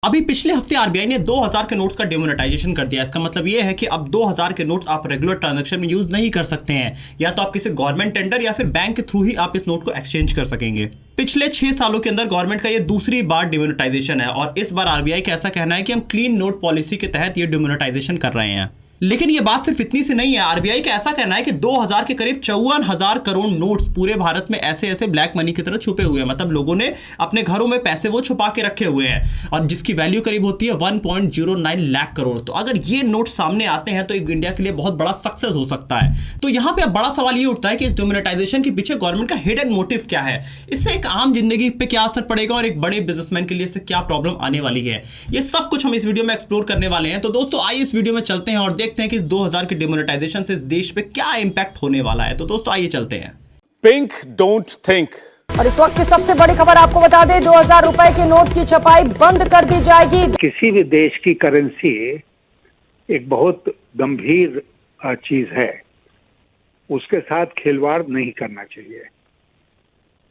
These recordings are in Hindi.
अभी पिछले हफ्ते आरबीआई ने 2000 के नोट्स का डिमोनेटाइजेशन कर दिया। इसका मतलब ये है कि अब 2000 के नोट्स आप रेगुलर ट्रांजैक्शन में यूज नहीं कर सकते हैं, या तो आप किसी गवर्नमेंट टेंडर या फिर बैंक के थ्रू ही आप इस नोट को एक्सचेंज कर सकेंगे। पिछले 6 सालों के अंदर गवर्नमेंट का ये दूसरी बार डिमोनेटाइजेशन है और इस बार आरबीआई का ऐसा कहना है कि हम क्लीन नोट पॉलिसी के तहत ये डिमोनेटाइजेशन कर रहे हैं। लेकिन ये बात सिर्फ इतनी सी नहीं है। आरबीआई का ऐसा कहना है कि 2000 के करीब 54,000 करोड़ नोट्स पूरे भारत में ऐसे ब्लैक मनी की तरह छुपे हुए हैं। मतलब लोगों ने अपने घरों में पैसे वो छुपा के रखे हुए हैं और जिसकी वैल्यू करीब होती है 1.09 लाख करोड़। तो अगर ये नोट सामने आते हैं तो इंडिया के लिए बहुत बड़ा सक्सेस हो सकता है। तो यहां पे अब बड़ा सवाल ये उठता है कि इस डिमोनेटाइजेशन के पीछे गवर्नमेंट का हिडन मोटिव क्या है, इससे एक आम जिंदगी पे क्या असर पड़ेगा और एक बड़े बिजनेसमैन के लिए इससे क्या प्रॉब्लम आने वाली है, ये सब कुछ हम इस वीडियो में एक्सप्लोर करने वाले हैं। तो दोस्तों आइए इस वीडियो में चलते हैं और देखते हैं कि इस 2000 के डिमोनेटाइजेशन से इस देश पे क्या इंपैक्ट होने वाला है। तो दोस्तों आइए चलते हैं। Pink don't think. और इस वक्त की सबसे बड़ी खबर आपको बता दें, 2000 रुपए के नोट की छपाई बंद कर दी जाएगी। किसी भी देश की करेंसी एक बहुत गंभीर चीज है, उसके साथ खिलवाड़ नहीं करना चाहिए।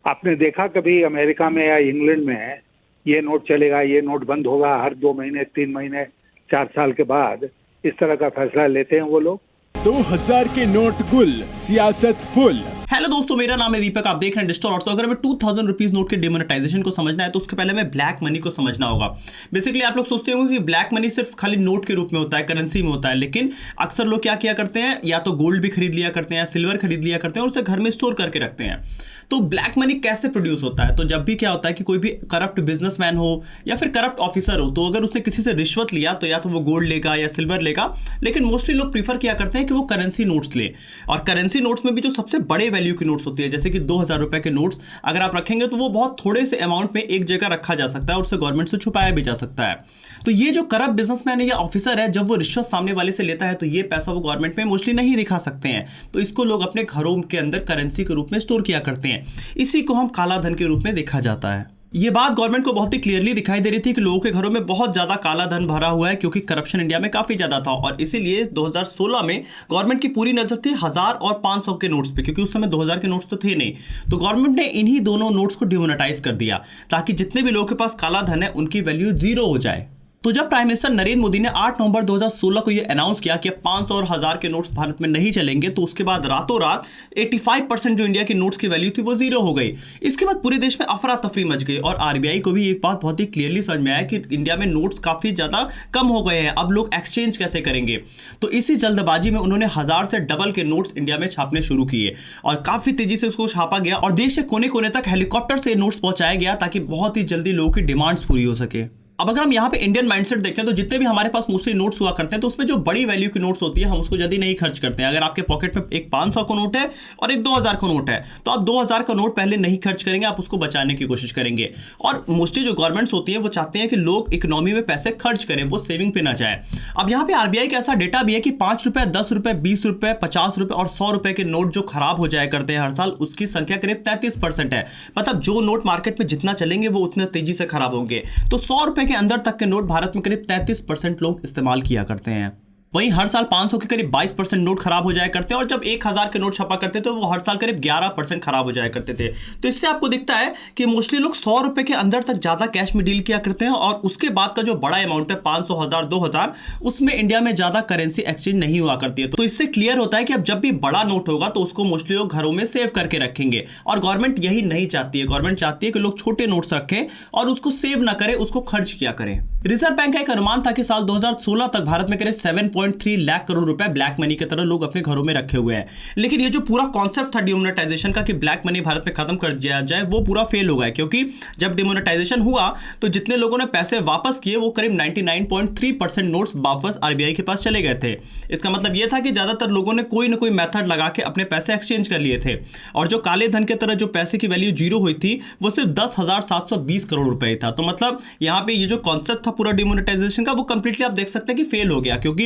आपने देखा कभी अमेरिका में या इंग्लैंड में ये नोट चलेगा, ये नोट बंद होगा, हर 2 महीने 3 महीने 4 साल के बाद इस तरह का फैसला लेते हैं वो लोग। 2000 के नोट गुल, सियासत फुल। हेलो दोस्तों, मेरा नाम है दीपक, आप देख रहे हैं डिजिटल। और तो अगर हमें 2000 रुपीज नोट के डिमोनेटाइजेशन को समझना है तो उसके पहले हमें ब्लैक मनी को समझना होगा। बेसिकली आप लोग सोचते होंगे कि ब्लैक मनी सिर्फ खाली नोट के रूप में होता है, करेंसी में होता है, लेकिन अक्सर लोग क्या किया करते हैं, या तो गोल्ड भी खरीद लिया करते हैं, सिल्वर खरीद लिया करते हैं और उसे घर में स्टोर करके रखते हैं। तो ब्लैक मनी कैसे प्रोड्यूस होता है? तो जब भी क्या होता है कि कोई भी करप्ट बिजनेसमैन हो या फिर करप्ट ऑफिसर हो, तो अगर उसने किसी से रिश्वत लिया तो या तो वो गोल्ड लेगा या सिल्वर लेगा, लेकिन मोस्टली लोग प्रीफर किया करते हैं कि वो करेंसी नोट्स ले। और करेंसी नोट्स में भी जो सबसे बड़े वैल्यू की नोट्स होती है, जैसे कि 2000 रुपए के नोट्स अगर आप रखेंगे तो वो बहुत थोड़े से अमाउंट में एक जगह रखा जा सकता है और उसे गवर्नमेंट से छुपाया भी जा सकता है। तो ये जो करप्ट बिजनेसमैन है या ऑफिसर है, जब वो रिश्वत सामने वाले से लेता है तो ये पैसा वो गवर्नमेंट में मोस्टली नहीं दिखा सकते हैं, तो इसको लोग अपने घरों के अंदर करेंसी के रूप में स्टोर किया करते हैं। इसी को हम काला धन के रूप में देखा जाता है। ये बात गवर्नमेंट को बहुत ही क्लियरली दिखाई दे रही थी कि लोगों के घरों में बहुत ज्यादा काला धन भरा हुआ है, क्योंकि करप्शन इंडिया में काफी ज्यादा था। और इसीलिए 2016 में गवर्नमेंट की पूरी नजर थी 1000 और 500 के नोट्स पे, क्योंकि उस समय 2000 के नोट्स तो थे नहीं। तो गवर्नमेंट ने इन्हीं दोनों नोट्स को डिमोनेटाइज कर दिया ताकि जितने भी लोगों के पास काला धन है उनकी वैल्यू 0 हो जाए। तो जब प्राइम मिनिस्टर नरेंद्र मोदी ने 8 नवंबर 2016 को यह अनाउंस किया कि 500 और 1000 के नोट्स भारत में नहीं चलेंगे, तो उसके बाद रातों रात 85% जो इंडिया के नोट्स की वैल्यू थी वो 0 हो गई। इसके बाद पूरे देश में अफरा तफरी मच गई और आरबीआई को भी एक बात बहुत ही क्लियरली समझ में आया कि इंडिया में नोट्स काफी ज्यादा कम हो गए हैं, अब लोग एक्सचेंज कैसे करेंगे। तो इसी जल्दबाजी में उन्होंने 1000 से डबल के नोट्स इंडिया में छापने शुरू किए और काफी तेजी से उसको छापा गया और देश के कोने कोने तक हेलीकॉप्टर से नोट्स पहुंचाया गया ताकि बहुत ही जल्दी लोगों की डिमांड्स पूरी हो सके। अब अगर हम यहाँ पे इंडियन माइंडसेट देखें तो जितने भी हमारे पास मोस्टली नोट्स हुआ करते हैं तो उसमें जो बड़ी वैल्यू की नोट्स होती है हम उसको जल्दी नहीं खर्च करते हैं। अगर आपके पॉकेट में एक 500 का नोट है और एक 2000 का नोट है तो आप 2000 का नोट पहले नहीं खर्च करेंगे, आप उसको बचाने की कोशिश करेंगे। और मोस्टली जो गवर्नमेंट्स होती है वो चाहते हैं कि लोग इकोनॉमी में पैसे खर्च करें, वो सेविंग पे ना जाए। अब यहाँ पे आरबीआई का ऐसा डेटा भी है कि 5 रुपए, 10 रुपए, 20 रुपए, 50 रुपए और 100 रुपए के नोट जो खराब हो जाया करते हैं हर साल, उसकी संख्या करीब 33% है। मतलब जो नोट मार्केट में जितना चलेंगे वो उतने तेजी से खराब होंगे। तो 100 रुपए के अंदर तक के नोट भारत में करीब 33% लोग इस्तेमाल किया करते हैं। वहीं हर साल 500 के करीब 22% नोट खराब हो जाया करते हैं और जब 1000 के नोट छपा करते थे तो वो हर साल करीब 11% खराब हो जाया करते थे। तो इससे आपको दिखता है कि मोस्टली लोग 100 रुपए के अंदर तक ज्यादा कैश में डील किया करते हैं और उसके बाद का जो बड़ा अमाउंट है 500, 1000, 2000, उसमें इंडिया में ज्यादा करेंसी एक्सचेंज नहीं हुआ करती है। तो इससे क्लियर होता है कि अब जब भी बड़ा नोट होगा तो उसको मोस्टली लोग घरों में सेव करके रखेंगे और गवर्नमेंट यही नहीं चाहती है। गवर्नमेंट चाहती है कि लोग छोटे नोट्स रखें और उसको सेव ना करें, उसको खर्च किया करें। रिजर्व बैंक का एक अनुमान था कि साल 2016 तक भारत में करीब 7.3 लाख करोड़ रुपए ब्लैक मनी की तरह लोग अपने घरों में रखे हुए हैं। लेकिन ये जो पूरा कॉन्सेप्ट था डिमोनेटाइजेशन का कि ब्लैक मनी भारत में खत्म कर दिया जाए, वो पूरा फेल हो गया, क्योंकि जब डिमोनेटाइजेशन हुआ तो जितने लोगों ने पैसे वापस किए वो करीब 99.3% नोट्स वापस आरबीआई के पास चले गए थे। इसका मतलब यह था कि ज्यादातर लोगों ने कोई ना कोई मेथड लगा के अपने पैसे एक्सचेंज कर लिए थे और जो काले धन की तरह जो पैसे की वैल्यू 0 हुई थी वो सिर्फ 10,720 करोड़ रुपए था। तो मतलब यहाँ पे ये जो कॉन्सेप्ट था पूरा डिमोनेटाइजेशन का वो कंप्लीटली आप देख सकते हैं कि फेल हो गया, क्योंकि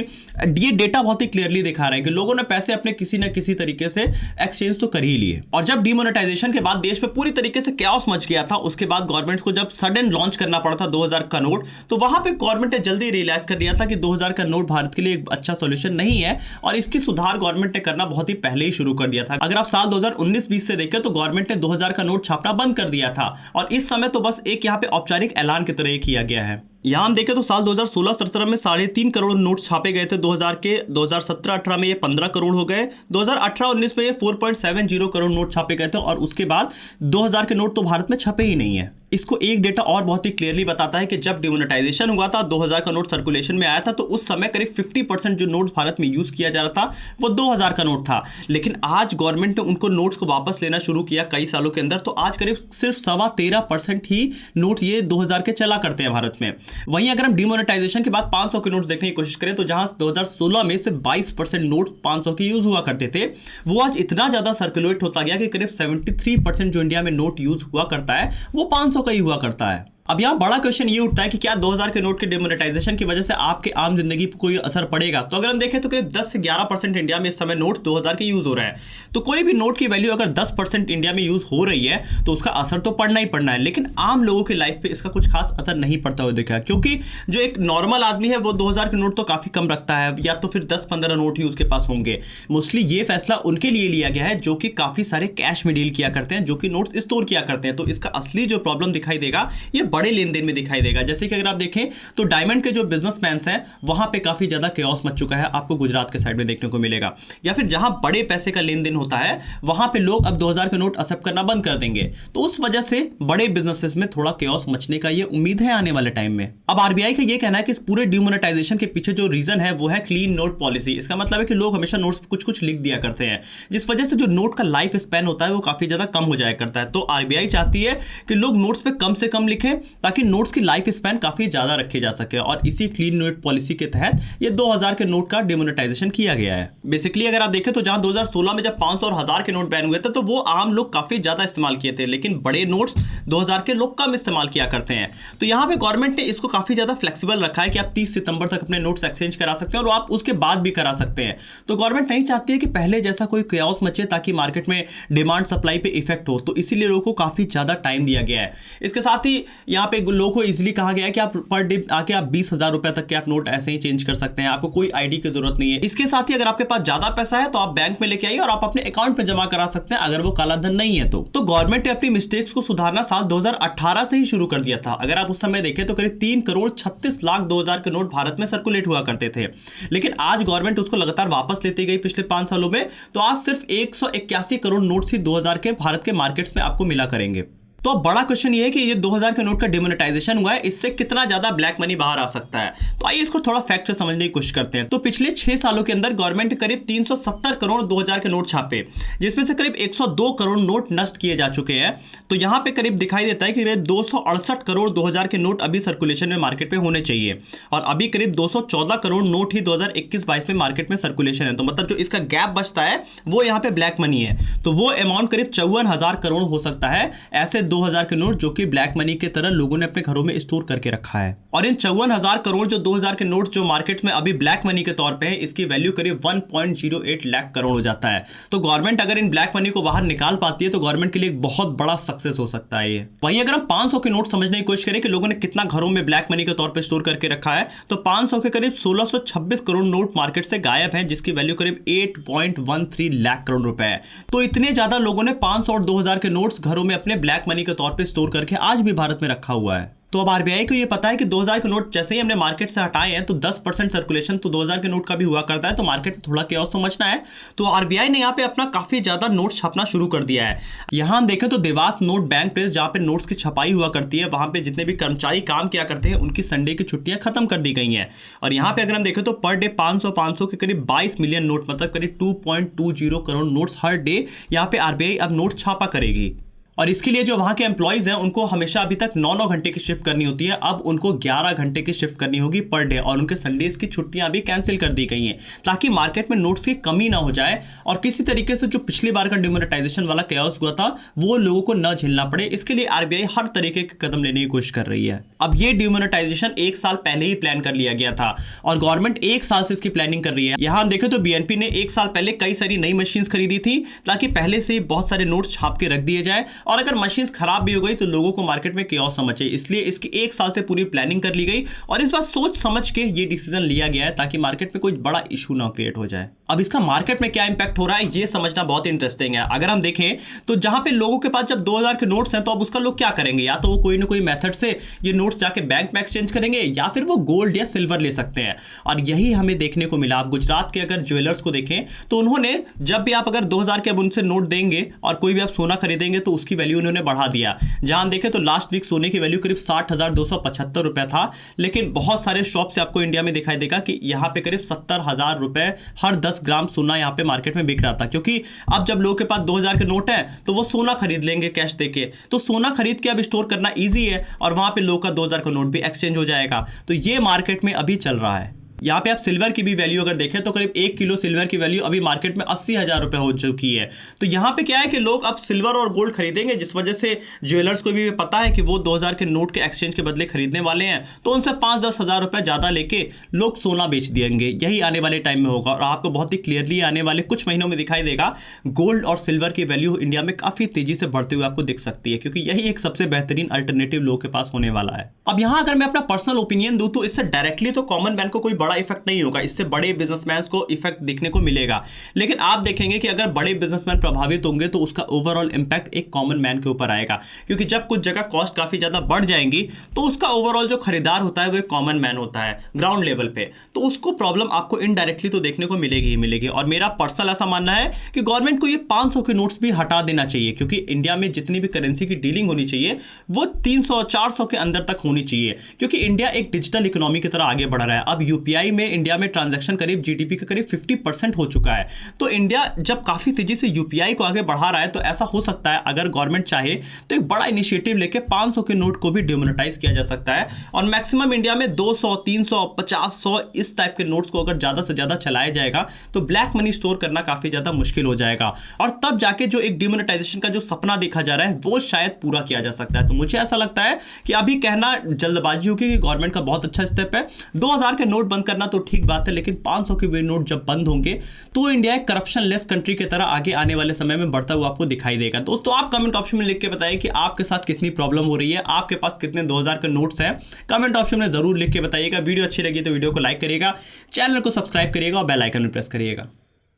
ये डेटा बहुत ही क्लियरली दिखा रहा है कि लोगों ने पैसे अपने किसी न किसी तरीके से एक्सचेंज तो कर ही लिए। और जब डिमोनेटाइजेशन के बाद देश में पूरी तरीके से कैओस मच गया था, उसके बाद गवर्नमेंट को जब सडन लॉन्च करना पड़ा था 2000 का नोट, तो वहां पे गवर्नमेंट ने जल्दी रियलाइज कर लिया था कि 2000 का नोट भारत के लिए एक अच्छा सॉल्यूशन नहीं है और इसकी सुधार गवर्नमेंट ने करना बहुत ही पहले ही शुरू कर दिया था। अगर आप साल 2019-20 से देखें तो गवर्नमेंट ने 2000 का नोट छापना बंद कर दिया था और इस समय तो बस एक यहाँ पे औपचारिक ऐलान की तरह किया गया है। यहाँ हम देखें तो साल 2016-17 में 3.5 करोड़ नोट छापे गए थे 2000 के, 2017-18 में ये 15 करोड़ हो गए, 2018-19 में ये 4.70 करोड़ नोट छापे गए थे और उसके बाद 2000 के नोट तो भारत में छपे ही नहीं है। इसको एक डेटा और बहुत ही क्लियरली बताता है कि जब डिमोनेटाइजेशन हुआ था, 2000 का नोट सर्कुलेशन में आया था, तो उस समय करीब 50% जो नोट्स भारत में यूज किया जा रहा था वो 2000 का नोट था। लेकिन आज गवर्नमेंट ने उनको नोट्स को वापस लेना शुरू किया कई सालों के अंदर, तो आज करीब सिर्फ 13.25% ही नोट ये 2000 के चला करते हैं भारत में। वहीं अगर हम डिमोनेटाइजेशन के बाद 500 के नोट्स देखने की कोशिश करें तो जहां 2016 में सिर्फ 22% नोट 500 के यूज हुआ करते थे, वो आज इतना ज्यादा सर्कुलेट होता गया कि करीब 73% जो इंडिया में नोट यूज हुआ करता है वो 500 का ही हुआ करता है। अब यहाँ बड़ा क्वेश्चन ये उठता है कि क्या 2000 के नोट के डिमोनेटाइजेशन की वजह से आपके आम जिंदगी पर कोई असर पड़ेगा? तो अगर हम देखें तो करीब 10 से 11% इंडिया में इस समय नोट 2000 के यूज हो रहे हैं, तो कोई भी नोट की वैल्यू अगर 10% इंडिया में यूज हो रही है तो उसका असर तो पड़ना ही पड़ना है। लेकिन आम लोगों की लाइफ पे इसका कुछ खास असर नहीं पड़ता हुआ दिखा, क्योंकि जो एक नॉर्मल आदमी है वो 2000 के नोट तो काफी कम रखता है, या तो फिर 10-15 नोट ही उसके पास होंगे। मोस्टली ये फैसला उनके लिए लिया गया है जो कि काफी सारे कैश में डील किया करते हैं, जो कि नोट्स स्टोर किया करते हैं। तो इसका असली जो प्रॉब्लम दिखाई देगा ये बड़े लेन देन में दिखाई देगा। जैसे कि अगर आप देखें तो डायमंड के जो बिजनेसमैन हैं वहां पे काफी ज्यादा केओस मच चुका है, आपको गुजरात के साइड में देखने को मिलेगा। या फिर जहां बड़े पैसे का लेन देन होता है वहां पे लोग अब 2000 के नोट एक्सेप्ट करना बंद कर देंगे, तो उस वजह से बड़े बिजनेसेस में थोड़ा केओस मचने का ये उम्मीद है आने वाले टाइम में। अब आरबीआई का ये कहना है कि इस पूरे डिमोनेटाइजेशन के पीछे जो रीजन है वो है क्लीन नोट पॉलिसी। इसका मतलब है कि लोग हमेशा नोट्स कुछ कुछ लिख दिया करते हैं, जिस वजह से जो नोट का लाइफ स्पैन होता है वो काफी ज्यादा कम हो जाया करता है। तो आरबीआई चाहती है कि लोग नोट्स पे कम से कम लिखें ताकि नोट्स की लाइफ स्पैन काफी ज्यादा रखे जा सके, और इसी क्लीन नोट पॉलिसी के तहत ये 2000 के नोट का डिमोनेटाइजेशन किया गया है। बेसिकली अगर आप देखें तो जहां 2016 में जब 500 और 1000 के नोट बैन हुए थे तो वो आम लोग काफी ज्यादा इस्तेमाल किए थे, लेकिन बड़े नोट्स 2000 के लोग कम इस्तेमाल किया करते हैं। तो यहां पे गवर्नमेंट ने इसको काफी ज्यादा फ्लेक्सिबल रखा है कि आप 30 सितंबर तक अपने नोट्स एक्सचेंज करा सकते हैं और आप उसके बाद भी करा सकते हैं। तो गवर्नमेंट नहीं चाहती है कि पहले जैसा कोई केओस मचे ताकि मार्केट में डिमांड सप्लाई पे इफेक्ट हो, तो इसीलिए लोगों को काफी ज्यादा टाइम दिया गया है। इसके साथ ही यहाँ पे लोगों को इजिली कहा गया है कि आप पर डे आके आप 20,000 रुपए तक के आप नोट ऐसे ही चेंज कर सकते हैं, आपको कोई आईडी की जरूरत नहीं है। इसके साथ ही अगर आपके पास ज्यादा पैसा है तो आप बैंक में लेके आइए और आप अपने अकाउंट में जमा करा सकते हैं अगर वो काला धन नहीं है तो गवर्नमेंट ने अपनी मिस्टेक्स को सुधारना साल 2018 से ही शुरू कर दिया था। अगर आप उस समय देखें तो करीब 3 करोड़ 36 लाख 2000 के नोट भारत में सर्कुलेट हुआ करते थे, लेकिन आज गवर्नमेंट उसको लगातार वापस लेती गई पिछले 5 सालों में, तो आज सिर्फ 181 करोड़ नोट्स ही 2000 के भारत के मार्केट्स में आपको मिला करेंगे। तो अब बड़ा क्वेश्चन ये है कि ये 2000 के नोट का डिमोनेटाइजेशन हुआ है, इससे कितना ज्यादा ब्लैक मनी बाहर आ सकता है। तो आइए इसको थोड़ा फैक्ट से समझने की कोशिश करते हैं। तो पिछले 6 सालों के अंदर गवर्नमेंट करीब 370 करोड़ 2000 के नोट छापे, जिसमें से करीब 102 करोड़ नोट नष्ट किए जा चुके हैं। तो यहां पे करीब दिखाई देता है कि करीब 268 करोड़ 2000 के नोट अभी सर्कुलेशन में मार्केट में होने चाहिए, और अभी करीब 214 करोड़ नोट ही 2021-22 में मार्केट में सर्कुलेशन है। तो मतलब जो इसका गैप बचता है वो यहाँ पे ब्लैक मनी है, तो वो अमाउंट करीब 54,000 करोड़ हो सकता है। ऐसे 2000 के नोट जो कि ब्लैक मनी की तरह लोगों ने अपने घरों में स्टोर करके रखा है, और इन 54,000 करोड़ जो 2000 के नोट जो मार्केट में अभी ब्लैक मनी के तौर पे है, इसकी वैल्यू करीब 1.08 लाख करोड़ हो जाता है। तो गवर्नमेंट अगर इन ब्लैक मनी को बाहर निकाल पाती है तो गवर्नमेंट के लिए एक बहुत बड़ा सक्सेस हो सकता है ये। वहीं अगर हम 500 के नोट समझने की कोशिश करें कि लोगों ने कितना घरों में ब्लैक मनी के तौर पर स्टोर करके रखा है, तो 500 के करीब 1626 करोड़ नोट मार्केट से गायब है, जिसकी वैल्यू करीब 8.13 लाख करोड़ रुपए है। तो इतने ज्यादा लोगों ने 500 और 2000 के नोट्स घरों में अपने ब्लैक मनी के तौर पे स्टोर करके आज भी भारत में रखा हुआ है। तो अब आरबीआई को ये पता है कि 2000 के नोट जैसे ही हमने मार्केट से हटाए हैं तो 10% सर्कुलेशन तो 2000 के नोट का भी हुआ करता है, तो मार्केट में थोड़ा केओस समझना है। तो आरबीआई ने यहाँ पे अपना काफी ज्यादा नोट छापना शुरू कर दिया है। यहाँ हम देखें तो देवास नोट बैंक प्रेस जहाँ पे नोट्स की छपाई हुआ करती है, वहां पे जितने भी कर्मचारी काम किया करते हैं उनकी संडे की छुट्टियां खत्म कर दी गई हैं। और यहाँ पे अगर हम देखें तो पर डे 500 के करीब 22 मिलियन नोट, मतलब करीब 2.20 करोड़ नोट्स हर डे यहाँ पे आरबीआई अब नोट छापा करेगी। और इसके लिए जो वहाँ के एम्प्लॉयज़ हैं उनको हमेशा अभी तक 9-9 घंटे की शिफ्ट करनी होती है, अब उनको 11 घंटे की शिफ्ट करनी होगी पर डे, और उनके संडेज की छुट्टियां भी कैंसिल कर दी गई हैं ताकि मार्केट में नोट्स की कमी ना हो जाए और किसी तरीके से जो पिछली बार का डिमोनेटाइजेशन वाला केओस हुआ था वो लोगों को न झेलना पड़े। इसके लिए आरबीआई हर तरीके के कदम लेने की कोशिश कर रही है। अब ये डिमोनेटाइजेशन 1 साल पहले ही प्लान कर लिया गया था और गवर्नमेंट 1 साल से इसकी प्लानिंग कर रही है। यहाँ हम देखें तो बीएनपी ने 1 साल पहले कई सारी नई मशीन खरीदी थी ताकि पहले से ही बहुत सारे नोट्स छाप के रख दिए जाए, और अगर मशीन खराब भी हो गई तो लोगों को मार्केट में केओस समझे, इसलिए इसकी 1 साल से पूरी प्लानिंग कर ली गई और इस बार सोच समझ के ये डिसीजन लिया गया है ताकि मार्केट में कोई बड़ा इशू ना क्रिएट हो जाए। अब इसका मार्केट में क्या इंपैक्ट हो रहा है ये समझना बहुत इंटरेस्टिंग है। अगर हम देखें तो जहां पे लोगों के पास जब 2000 के नोट्स हैं तो अब उसका लोग क्या करेंगे, या तो वो कोई ना कोई मेथड से ये नोट्स जाके बैंक में एक्सचेंज करेंगे या फिर वो गोल्ड या सिल्वर ले सकते हैं। और यही हमें देखने को मिला। आप गुजरात के अगर ज्वेलर्स को देखें तो उन्होंने जब भी आप अगर 2000 के अब उनसे नोट देंगे और कोई भी आप सोना खरीदेंगे तो उसकी वैल्यू उन्होंने बढ़ा दिया। जहां देखें तो लास्ट वीक सोने की वैल्यू करीब 60,275 रुपए था, लेकिन बहुत सारे शॉप से आपको इंडिया में दिखाई देगा कि यहां पे करीब 70,000 रुपए हर 10 ग्राम सोना यहां पे मार्केट में बिक रहा था। क्योंकि अब जब लोगों के पास 2000 के नोट है तो वो सोना खरीद लेंगे कैश देके, तो सोना खरीद के अब स्टोर करना ईजी है और वहां पे लोगों का 2000 का नोट भी एक्सचेंज हो जाएगा। तो ये मार्केट में अभी चल रहा है। यहाँ पे आप सिल्वर की भी वैल्यू अगर देखें तो करीब 1 किलो सिल्वर की वैल्यू अभी मार्केट में 80,000 रुपए हो चुकी है। तो यहाँ पे क्या है कि लोग अब सिल्वर और गोल्ड खरीदेंगे, जिस वजह से ज्वेलर्स को भी पता है कि वो 2000 के नोट के एक्सचेंज के बदले खरीदने वाले हैं, तो उनसे 5-10 हज़ार रुपए ज़्यादा लेके लोग सोना बेच देंगे। यही आने वाले टाइम में होगा और आपको बहुत ही क्लियरली आने वाले कुछ महीनों में दिखाई देगा। गोल्ड और सिल्वर की वैल्यू इंडिया में काफ़ी तेजी से बढ़ते हुए आपको दिख सकती है, क्योंकि यही एक सबसे बेहतरीन अल्टरनेटिव लोगों के पास होने वाला है। अब यहाँ अगर मैं अपना पर्सनल ओपिनियन दूं तो इससे डायरेक्टली तो कॉमन मैन को कोई बड़ा इफेक्ट नहीं होगा, इससे बड़े बिजनेसमैन को इफेक्ट देखने को मिलेगा। लेकिन आप देखेंगे कि अगर बड़े बिजनेसमैन प्रभावित होंगे तो उसका ओवरऑल इंपैक्ट एक कॉमन मैन के ऊपर आएगा, क्योंकि जब कुछ जगह कॉस्ट काफी ज्यादा बढ़ जाएंगी तो उसका ओवरऑल जो खरीदार होता है वो एक कॉमन मैन होता है ग्राउंड लेवल पे, तो उसको प्रॉब्लम आपको इनडायरेक्टली तो देखने को मिलेगी ही मिलेगी। और मेरा पर्सनल ऐसा मानना है कि गवर्नमेंट को ये 500 के नोट्स भी हटा देना चाहिए, क्योंकि इंडिया में जितनी भी करेंसी की डीलिंग होनी चाहिए वो 300-400 के अंदर तक होनी चाहिए, क्योंकि इंडिया एक डिजिटल इकोनॉमी की तरह आगे बढ़ रहा है। अब यूपीआई में इंडिया में ट्रांजैक्शन करीब जीडीपी का करीब 50% हो चुका है। तो इंडिया जब काफी तेजी से यूपीआई को आगे बढ़ा रहा है तो ऐसा हो सकता है अगर गवर्नमेंट चाहे तो एक बड़ा इनिशिएटिव लेके 500 के नोट को भी डिमोनेटाइज किया जा सकता है और मैक्सिमम इंडिया में 200, 300, 50, 100 इस टाइप के नोट्स को अगर ज्यादा से ज्यादा चलाया जाएगा तो ब्लैक मनी स्टोर करना काफी ज्यादा मुश्किल हो जाएगा और तब जाके जो एक डिमोनेटाइजेशन का जो सपना देखा जा रहा है वो शायद पूरा किया जा सकता है। तो मुझे ऐसा लगता है कि अभी कहना जल्दबाजी होगी कि गवर्नमेंट का बहुत अच्छा स्टेप है। 2000 के नोट बंद करना तो ठीक बात है, लेकिन 500 के भी नोट जब बंद होंगे तो इंडिया एक करप्शन लेस कंट्री की तरह आगे आने वाले समय में बढ़ता हुआ आपको दिखाई देगा। दोस्तों आप कमेंट ऑप्शन में लिख के बताइए कि आपके साथ कितनी प्रॉब्लम हो रही है, आपके पास कितने 2000 के नोट्स हैं, कमेंट ऑप्शन में जरूर लिख के बताइएगा। वीडियो अच्छी लगी तो वीडियो को लाइक करिएगा, चैनल को सब्सक्राइब करिएगा और बेल आइकन में प्रेस करिएगा।